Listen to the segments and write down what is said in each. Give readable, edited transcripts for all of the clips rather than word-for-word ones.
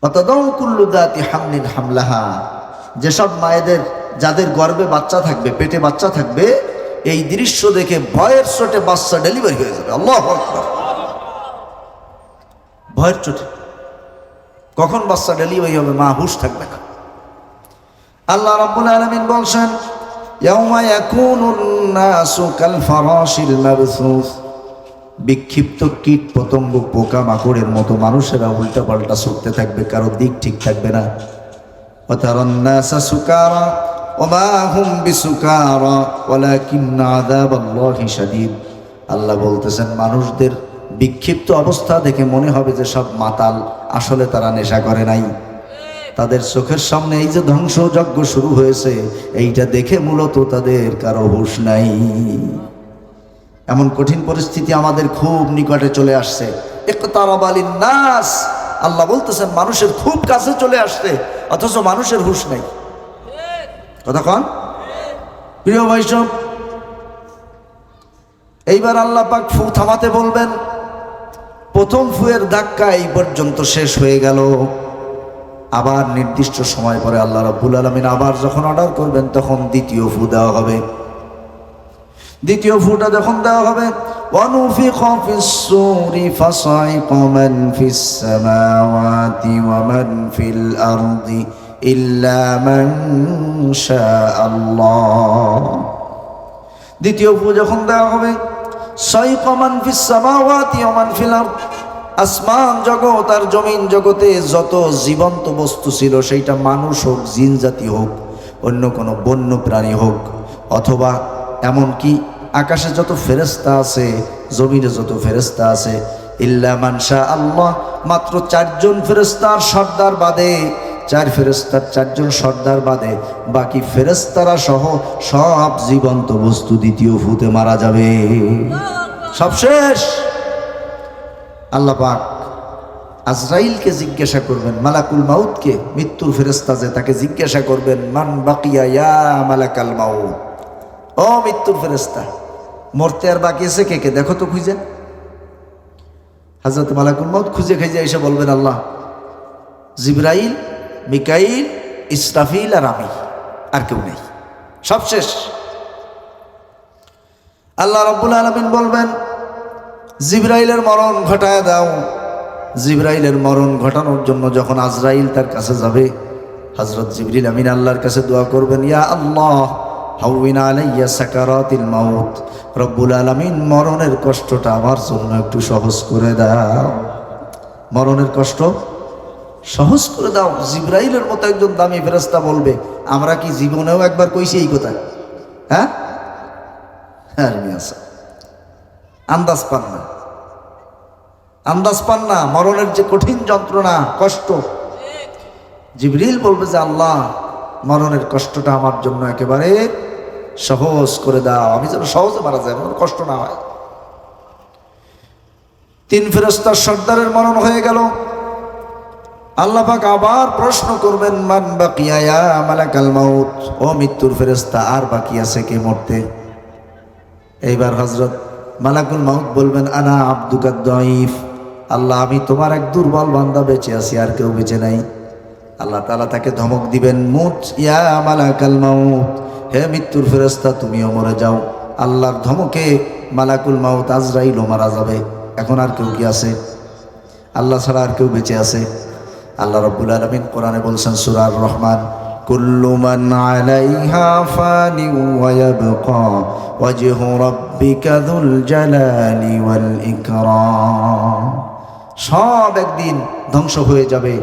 অতদাউ কুল্লু দাতি হামলিন হামলাহা, যেসব মায়েদের যাদের গর্ভে বাচ্চা থাকবে, পেটে বাচ্চা থাকবে, এই দৃশ্য দেখে ভয়ের চোটে বাচ্চা ডেলিভারি হয়ে যাবে। আল্লাহু আকবার। ভয়ের চোটে কখন বাচ্চা ডেলিভারি হবে, মা হুঁশ থাকবে না। আল্লাহ রাব্বুল আলামিন বলছেন, ইয়াউমা ইয়াকুনুন নাসু কাল ফারাশিল মাবসুস, বিক্ষিপ্ত কীট পতঙ্গ পোকা মাকড়ের মতো মানুষেরা উল্টা পাল্টা ছুটতে থাকবে, কারো দিক ঠিক থাকবে না। ওয়াতারান নাসা সুকারা ওমা হুম বিসুকারা ওয়ালাকিন্না আযাবাল্লাহি শাদীদ। আল্লাহ বলতেছেন, মানুষদের বিক্ষিপ্ত অবস্থা দেখে মনে হবে যে সব মাতাল, আসলে তারা নেশা করে নাই। তাদের চোখের সামনে এই যে ধ্বংসযজ্ঞ শুরু হয়েছে, এইটা দেখে মূলত তাদের কারো হুঁশ নাই। এমন কঠিন পরিস্থিতি আমাদের খুব নিকটে চলে আসছে। ইকতারাবা লিন-নাস, আল্লাহ বলতেছেন মানুষের খুব কাছে চলে আসছে, অথচ মানুষের হুঁশ নাই। কতক্ষণ প্রিয় বৈষ্ণব, এইবার আল্লাহ পাক ফু থামাতে বলবেন। প্রথম ফুয়ের ধাক্কা এই পর্যন্ত শেষ হয়ে গেল। আবার নির্দিষ্ট সময় পরে আল্লাহ রাব্বুল আলামিন আবার যখন অর্ডার করবেন, তখন দ্বিতীয় ফু দেওয়া হবে। দ্বিতীয় ফুটা যখন দেওয়া হবে, ওয়ানুফিখা ফিস-সূরি ফাসাইকা মান ফিস-সামাওয়াতি ওয়া মান ফিল আরদি ইল্লা মান শাআল্লাহ। দ্বিতীয় ফু যখন দেওয়া হবে, সাইকা মান ফিস-সামাওয়াতি ওয়া মান ফিল আরদ, আসমান জগৎ আর জমিন জগতে যত জীবন্ত বস্তু ছিল, সেইটা মানুষ হোক, জিন জাতি হোক, অন্য কোনো বন্য প্রাণী হোক, অথবা এমনকি আকাশে যত ফেরেশতা আছে, জমিনে যত ফেরেশতা আছে, ইল্লা মান শাআল্লাহ, মাত্র 4 জন ফেরেশতার সর্দার বাদে, 4 ফেরেশতার 4 জন সর্দার বাদে বাকি ফেরেশতারা সহ সব জীবন্ত বস্তু দ্বিতীয় ফুতে মারা যাবে। সব শেষ। আল্লাহ পাক আজরাইলকে জিজ্ঞাসা করবেন, মালাকুল মাউতকে, মৃত্যুর ফেরেশতা যে, তাকে জিজ্ঞাসা করবেন, মান বাকিয়া ইয়া মালাকাল মাউত, ও মৃত্যুর ফেরেশতা, মরতে আর বাকি আছে কে কে, দেখো তো খুঁজে। হযরত মালাকুল মাউত খুঁজে খুঁজে এসে বলবেন, আল্লাহ, জিবরাইল, মিকাইল, ইসরাফিল আর আমি, আর কেউ নেই, সব শেষ। আল্লাহ রাব্বুল আলামিন বলবেন, জিবরাইলের মরণ ঘটায় দাও। জিবরাইলের মরণ ঘটানোর জন্য যখন আজরাইল তার কাছে যাবে, হযরত জিবরিল আমিন আল্লাহর কাছে দোয়া করবেন, ইয়া আল্লাহ হাউইন আলাইয়া সাকারাতিল মাউত, রব্বুল আলামিন মরণের কষ্টটা আমার জন্য একটু সহজ করে দাও, মরণের কষ্ট সহজ করে দাও। জিবরাইলের মতো একজন দামি ফেরেশতা বলবে, আমরা কি জীবনেও একবার কইছি এই কথা? হ্যাঁ, আন্দাজ পান না, আন্দাজ পান না মরণের যে কঠিন যন্ত্রণা, কষ্ট। জিবরিল বলবে যে, আল্লাহ মরণের কষ্টটা আমার জন্য একেবারে সহজ করে দাও, আমি যেন সহজে মারা যায়, আমার কষ্ট না হয়। 3 ফেরেশতার সর্দারের মরণ হয়ে গেল। আল্লাহ পাক আবার প্রশ্ন করবেন, মান বাকিয়া ইয়া মালাকাল মাউত, ও মৃত্যুর ফেরেশতা, আর বাকি আছে কে মরতে? এইবার হযরত মালাকুল মাউত বলবেন, আনা আব্দুকা দাঈফ, আল্লাহ আমি তোমার এক দুর্বল বান্দা বেঁচে আছি, আর কেউ বেঁচে নাই। আল্লাহ তাআলা তাকে ধমক দিবেন, মুত ইয়া মালাকাল মাউত, হে মৃত্যুর ফেরেশতা তুমিও মরে যাও। আল্লাহর ধমকে মালাকুল মাউত আজরাইলও মারা যাবে। এখন আর কেউ কি আছে? আল্লাহ ছাড়া আর কেউ বেঁচে আছে? আল্লাহ রাব্বুল আলামিন কোরআনে বলছেন, সূরা আর-রহমান, কুল্লু মান আলাইহা ফানি ওয়া ইয়াবকা ওয়াজহু রাব্বিকা যুল জালালি ওয়াল ইকরাম, সব একদিন ধ্বংস হয়ে যাবে,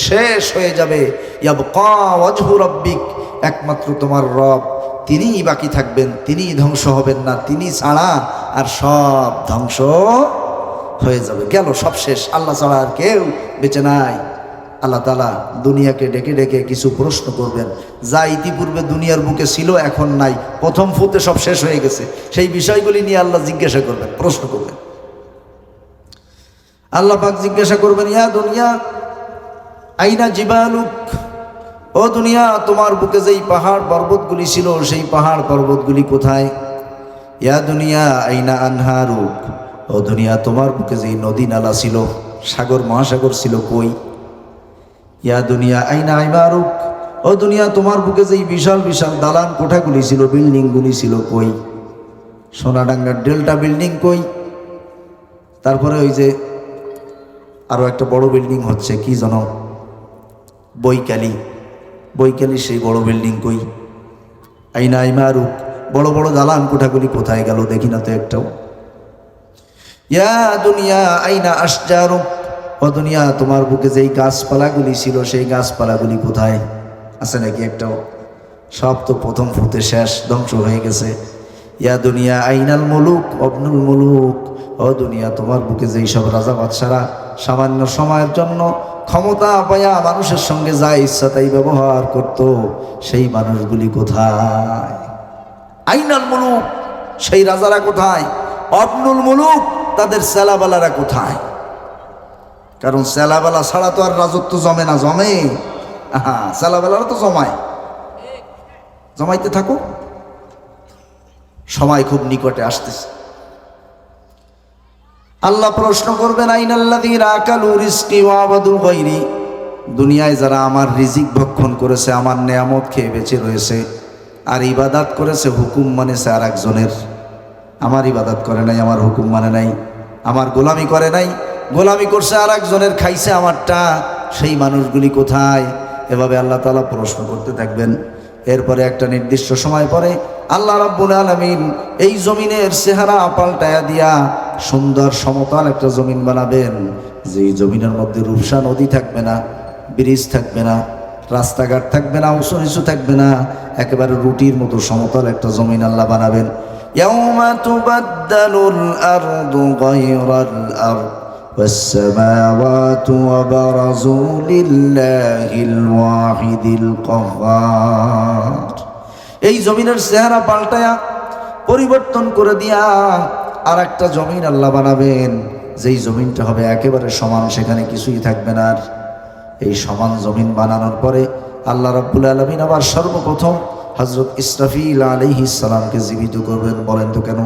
শেষ হয়ে যাবে। ইয়াবকা ওয়াজহু রাব্বিক, একমাত্র তোমার রব, তিনিই বাকি থাকবেন, তিনিই ধ্বংস হবেন না, তিনি ছাড়া আর সব ধ্বংস হয়ে যাবে, গেল, সব শেষ। আল্লাহ ছাড়া আর কেউ বেঁচে নাই। আল্লাহ তাআলা দুনিয়াকে ডেকে ডেকে কিছু প্রশ্ন করবেন, যা ইতিপূর্বে দুনিয়ার বুকে ছিল এখন নাই, প্রথম ফুতে সব শেষ হয়ে গেছে, সেই বিষয়গুলি নিয়ে আল্লাহ জিজ্ঞাসা করবেন, প্রশ্ন করবেন। আল্লাহ পাক জিজ্ঞাসা করবেন, ইয়া দুনিয়া আইনা জিবালুক, ও দুনিয়া তোমার বুকে যেই পাহাড় পর্বতগুলি ছিল, সেই পাহাড় পর্বতগুলি কোথায়? ইয়া দুনিয়া আইনা আনহারুক, ও দুনিয়া তোমার বুকে যেই নদী নালা ছিল, সাগর মহাসাগর ছিল, কই? ইয়া দুনিয়া আইনা ইমারুক, ও দুনিয়া তোমার বুকে যেই বিশাল বিশাল দালান কোঠাগুলি ছিল, বিল্ডিংগুলি ছিল, কই? সোনাডাঙ্গার ডেল্টা বিল্ডিং কই? তারপরে ওই যে আরো একটা বড় বিল্ডিং হচ্ছে, কি যেন বৈকালী সেই বড় বিল্ডিং কই? আইনা ইমারুক, বড় বড় দালান কোঠাগুলি কোথায় গেল? দেখি না তো একটাও। ইয়া দুনিয়া আইনা আশজারুক, ও দুনিয়া তোমার বুকে যেই গাছপালাগুলি ছিল সেই গাছপালাগুলি কোথায়? আছে নাকি একটাও? সব তো প্রথম ফুতে শেষ, ধ্বংস হয়ে গেছে। ইয়া দুনিয়া আইনাল মুলুক অবনুল মুলুক, ও দুনিয়া তোমার বুকে যেই সব রাজা বাদশারা সামান্য সময়ের জন্য ক্ষমতা পায়া মানুষের সঙ্গে যা ইচ্ছা তাই ব্যবহার করত, সেই মানুষগুলি কোথায়? আইনাল মুলুক, সেই রাজারা কোথায়? অবনুল মুলুক, তাদের সেলাবালারা কোথায়? কারণ সেলাবালা ছাড়া তো আর রাজত্ব জমে না। জমে? হ্যাঁ, সেলাবালারা তো জমাইতে থাকো। সময় খুব নিকটে আসতেছে। আল্লাহ প্রশ্ন করবেন, আইনাল্লাযীনা আকালু রিজকি ওয়া আবাদু গায়রি, দুনিয়ায় যারা আমার রিজিক ভক্ষণ করেছে, আমার নেয়ামত খেয়ে বেঁচে রয়েছে, আর ইবাদত করেছে, হুকুম মানেছে আর একজনের। আমার ইবাদত করে নাই, আমার হুকুম মানে নাই, আমার গোলামি করে নাই, গোলামি করছে আর একজনের, খাইছে আমারটা, সেই মানুষগুলি কোথায়? এভাবে আল্লাহ তাআলা প্রশ্ন করতে থাকবেন। এরপরে একটা নির্দিষ্ট সময় পরে আল্লাহ রাব্বুল আলামিন এই জমিনের চেহারা পাল্টায়া দিয়া সুন্দর সমতল একটা জমিন বানাবেন, যেই জমিনের মধ্যে রূপসা নদী থাকবে না, ব্রিজ থাকবে না, রাস্তাঘাট থাকবে না, উঁচু নিচু থাকবে না, একেবারে রুটির মতো সমতল একটা জমিন আল্লাহ বানাবেন। ইয়াউমা তুবাদদালুল আরদু গায়রাল আরদ والسماوات وبرزوا لله الواحد القهار, এই জমিনের চেহারা পাল্টায়া পরিবর্তন করে দিয়া আর একটা জমিন আল্লাহ বানাবেন, যেই জমিনটা হবে একেবারে সমান, সেখানে কিছুই থাকবে না। আর এই সমান জমিন বানানোর পরে আল্লাহ রাব্বুল আলামিন আবার সর্বপ্রথম হযরত ইসরাফিল আলাইহিস সালামকে জীবিত করবেন। বলেন তো কেন?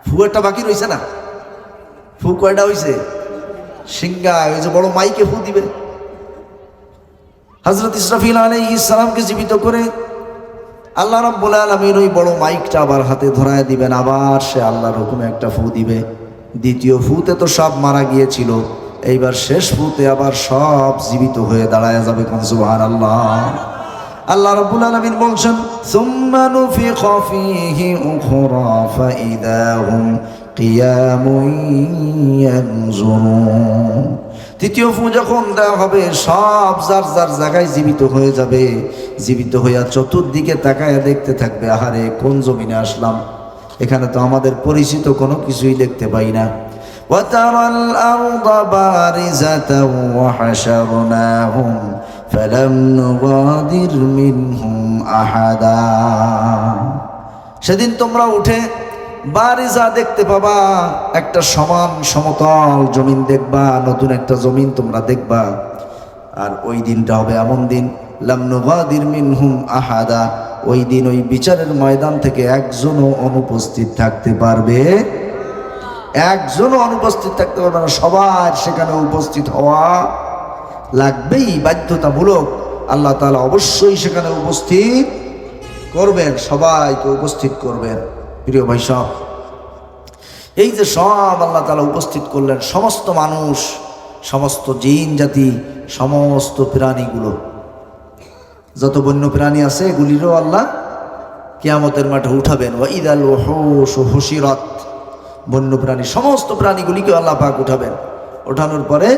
ফু একটা বাকি রয়েছে না? ফু কয়টা হয়েছে? সিংহা, ওই যে বড় মাইকে ফু দিবে। হযরত ইসরাফিল আলাইহিস সালামকে জীবিত করে আল্লাহ রাব্বুল আলামিন ওই বড় মাইকটা আবার হাতে ধরায় দিবেন, আবার সে আল্লাহর হুকুমে একটা ফু দিবে। দ্বিতীয় ফুতে তো সব মারা গিয়েছিল, এইবার শেষ ফুতে আবার সব জীবিত হয়ে দাঁড়ায় যাবে। কোন সুবহানাল্লাহ। আল্লাহ রাব্বুল আলামিন বলছেন, সুম্মা নুফিখা ফীহি উখরা ফাইদা হুম কিয়ামুন ইয়ানজুরুন, তৃতীয় ফু যখন দেওয়া হবে সব যার যার জায়গায় জীবিত হয়ে যাবে। জীবিত হইয়া চতুর্দিকে তাকায় দেখতে থাকবে, আহারে কোন জমিনে আসলাম, এখানে তো আমাদের পরিচিত কোনো কিছুই দেখতে পাই না। ওয়াতারাল আরদা বারিজাতাও ওয়া হাশারনাহুম ফালাম নুগাদির মিনহুম আহাদা, সেদিন তোমরা উঠে বারিজা দেখতে পাবা, একটা সমান সমতল জমিন দেখবা, নতুন একটা জমিন তোমরা দেখবা। আর ওই দিনটা হবে এমন দিন, লাম নুগাদির মিনহুম আহাদা, ওই দিন ওই বিচারের ময়দান থেকে একজনও অনুপস্থিত থাকতে পারবে, একজনও অনুপস্থিত থাকতে পারবে না। সবার সেখানে উপস্থিত হওয়া লাগবেই, বাধ্যতামূলক। আল্লাহ তাআলা অবশ্যই সেখানে উপস্থিত করবেন, সবাইকে উপস্থিত করবেন। প্রিয় ভাই সব, এই যে সব আল্লাহ তাআলা উপস্থিত করলেন, সমস্ত মানুষ, সমস্ত জিন জাতি, সমস্ত প্রাণীগুলো, যত বন্য প্রাণী আছে এগুলিরও আল্লাহ কিয়ামতের মাঠে উঠাবেন। ওয়াইদাল ওহুশু হুশিরাত, বন্য প্রাণী সমস্ত প্রাণীগুলিকে আল্লাহ পাক উঠাবেন। ওঠানোর পরে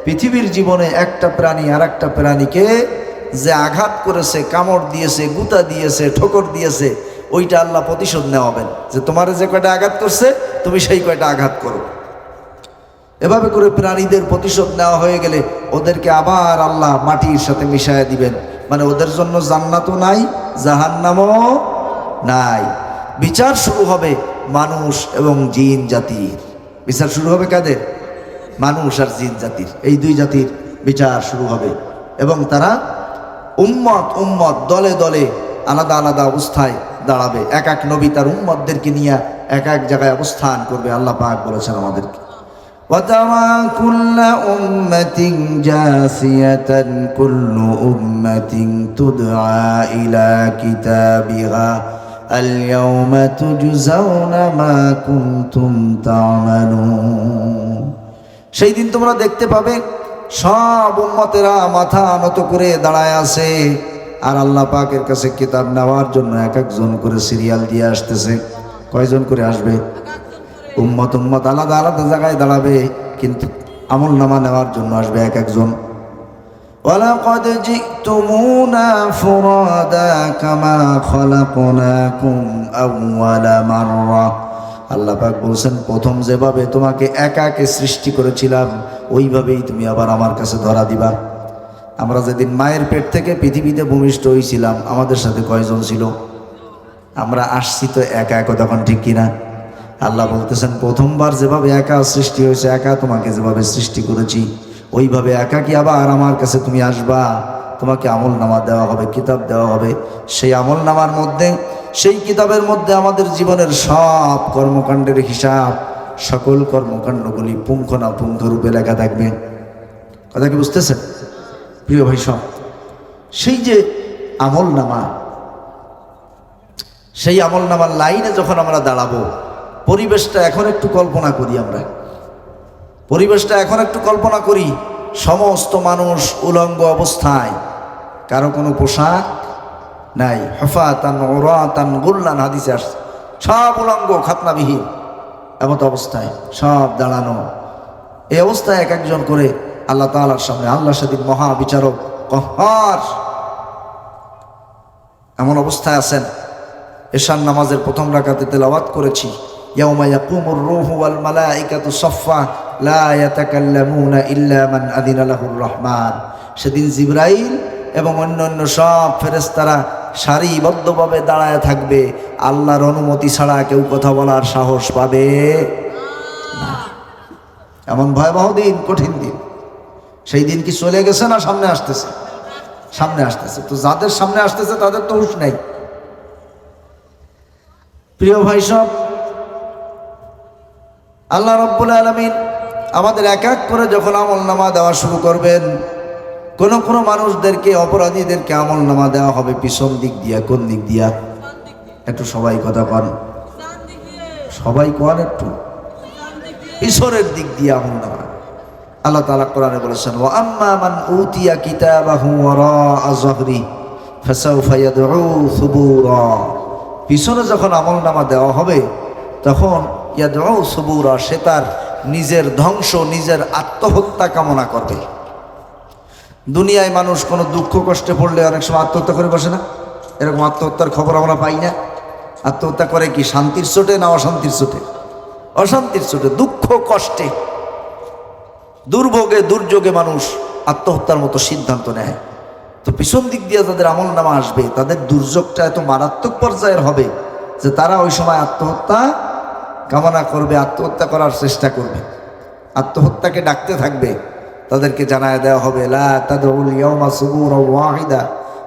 পৃথিবীর জীবনে একটা প্রাণী আর একটা প্রাণীকে যে আঘাত করেছে, কামড় দিয়েছে, গুতা দিয়েছে, ঠোকর দিয়েছে, ওইটা আল্লাহ প্রতিশোধ নেওয়াবেন, যে তোমার যে কয়টা আঘাত করছে তুমি সেই কয়টা আঘাত করো। এভাবে করে প্রাণীদের প্রতিশোধ নেওয়া হয়ে গেলে ওদেরকে আবার আল্লাহ মাটির সাথে মিশায়া দিবেন, মানে ওদের জন্য জান্নাতও নাই, জাহান্নামও নাই। বিচার শুরু হবে মানুষ এবং জিন জাতির। বিচার শুরু হবে কাদের? মানুষ আর জিন জাতির, এই দুই জাতির বিচার শুরু হবে। এবং তারা উম্মত উম্মত, দলে দলে, আলাদা আলাদা অবস্থায় দাঁড়াবে। এক এক নবী তার উম্মতদেরকে নিয়ে এক এক জায়গায় অবস্থান করবে। আল্লাহ পাক বলেছেন আমাদেরকে, وترى كل أمة جاثية كل أمة تدعى إلى كتابها اليوم تجزون ما كنتم تعملون। সেই দিন তোমরা দেখতে পাবে সব উম্মতেরা মাথা নত করে দাঁড়ায় আছে, আর আল্লাহ পাকের কাছে কিতাব নেওয়ার জন্য এক একজন করে সিরিয়াল দিয়ে আসতেছে। কয়জন করে আসবে? উম্মত আলাদা আলাদা জায়গায় দাঁড়াবে, কিন্তু আমল নামা নেওয়ার জন্য আসবে এক একজন। ওয়ালাকাদ জিতুমুনা ফুরাদা কামা খলাকনাকুম আউওয়ালা মাররা। আল্লাহ পাক বলছেন, প্রথম যেভাবে তোমাকে একা একা সৃষ্টি করেছিলাম ওইভাবেই তুমি আবার আমার কাছে ধরা দিবা। আমরা যেদিন মায়ের পেট থেকে পৃথিবীতে ভূমিষ্ঠ হয়েছিলাম আমাদের সাথে কয়জন ছিল? আমরা আসছি তো একা একা, তখন ঠিক কিনা? আল্লাহ বলতেছেন, প্রথমবার যেভাবে একা সৃষ্টি হয়েছে, একা তোমাকে যেভাবে সৃষ্টি করেছি ওইভাবে একা কি আবার আমার কাছে তুমি আসবা? তোমাকে আমল নামা দেওয়া হবে, কিতাব দেওয়া হবে। সেই আমল নামার মধ্যে, সেই কিতাবের মধ্যে আমাদের জীবনের সব কর্মকাণ্ডের হিসাব, সকল কর্মকাণ্ডগুলি পুঙ্খানুপুঙ্খ রূপে লেখা থাকবে। কথা কি বুঝতেছেন প্রিয় ভাই সব? সেই যে আমল নামা, সেই আমল নামার লাইনে যখন আমরা দাঁড়াবো, পরিবেশটা এখন একটু কল্পনা করি। আমরা পরিবেশটা এখন একটু কল্পনা করি। সমস্ত মানুষ উলঙ্গ অবস্থায়, কারো কোনো পোশাক নাই। হফাতান ওরাতান গুল্লান হাদিসে আসছে, সব উলঙ্গ খাতনাবিহীন এমত অবস্থায় সব দাঁড়ানো। এই অবস্থায় এক একজন করে আল্লাহ তাআলার সামনে, আল্লাহ সেদিন মহাবিচারক কহ্হার, এমন অবস্থায় আছেন। এশার নামাজের প্রথম রাকাতে তেলাওয়াত করেছি, ইয়াউমা ইয়াকুমুর রূহু ওয়াল মালাইকাতু সাফফা লা ইয়াতাকাল্লামুনা ইল্লা মান আযিনা লাহুর রহমান। সেদিন জিবরাইল এবং অন্যান্য সব ফেরেশতারা সারিবদ্ধভাবে দাঁড়ায় থাকবে, আল্লাহর অনুমতি ছাড়া কেউ কথা বলার সাহস পাবে না। এমন ভয়াবহ দিন, কঠিন দিন। সেই দিন কি চলে গেছে না সামনে আসতেছে? সামনে আসতেছে। তো যাদের সামনে আসতেছে তাদের তো হুঁশ নাই। প্রিয় ভাই সব, আল্লাহ রাব্বুল আলামিন আমাদের এক এক করে যখন আমল নামা দেওয়া শুরু করবেন, কোন কোন মানুষদেরকে, অপরাধীদেরকে আমল নামা দেওয়া হবে পিছন দিক দিয়া। কোন দিক দিয়া? একটু সবাই কথা কন, সবাই কন একটু। পিছনের দিক দিয়ে আমল নামা। আল্লাহ তাআলা কোরআনে বলেছেন, ওয়া আম্মা মান উতিয়া কিতাবাহু ওয়ারাআ যাহরি ফাসাউফা ইয়াদউ সুবুরা। পিছনে যখন আমল নামা দেওয়া হবে তখন ইয়াদউ সুবুরা, সে তার নিজের ধ্বংস, নিজের আত্মহত্যা কামনা করবে। দুনিয়ায় মানুষ কোনো দুঃখ কষ্টে পড়লে অনেক সময় আত্মহত্যা করে বসে না? এরকম আত্মহত্যার খবর আমরা পাই না? আত্মহত্যা করে কি শান্তির চোটে না অশান্তির চোটে? অশান্তির চোটে, দুঃখ কষ্টে, দুর্ভোগে, দুর্যোগে মানুষ আত্মহত্যার মতো সিদ্ধান্ত নেয়। তো পিছন দিক দিয়ে যাদের আমল নামা আসবে তাদের দুর্যোগটা এত মারাত্মক পর্যায়ের হবে যে তারা ওই সময় আত্মহত্যা কামনা করবে, আত্মহত্যা করার চেষ্টা করবে, আত্মহত্যাকে ডাকতে থাকবে। তাদেরকে জানায় দেওয়া হবে, লা তাদউল ইয়াওমা সুবুরা ওয়াহিদা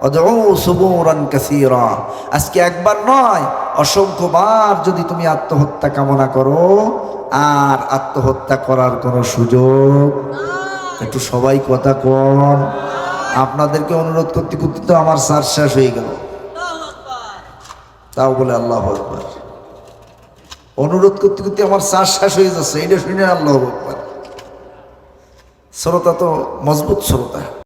ওয়াদউ সুবুরান কাসীরা। আজকে একবার নয়, অসংখ্যবার যদি তুমি আত্মহত্যা কামনা করো, আর আত্মহত্যা করার কোনো সুযোগ। একটু সবাই কথা কন। আপনাদেরকে অনুরোধ করতে করতে তো আমার সার শেষ হয়ে গেল, তাও বলে আল্লাহু আকবার। অনুরোধ করতে করতে আমার সার শেষ হয়ে যাচ্ছে, এটা শুনে আল্লাহু আকবার। শ্রোতা তো মজবুত শ্রোতা।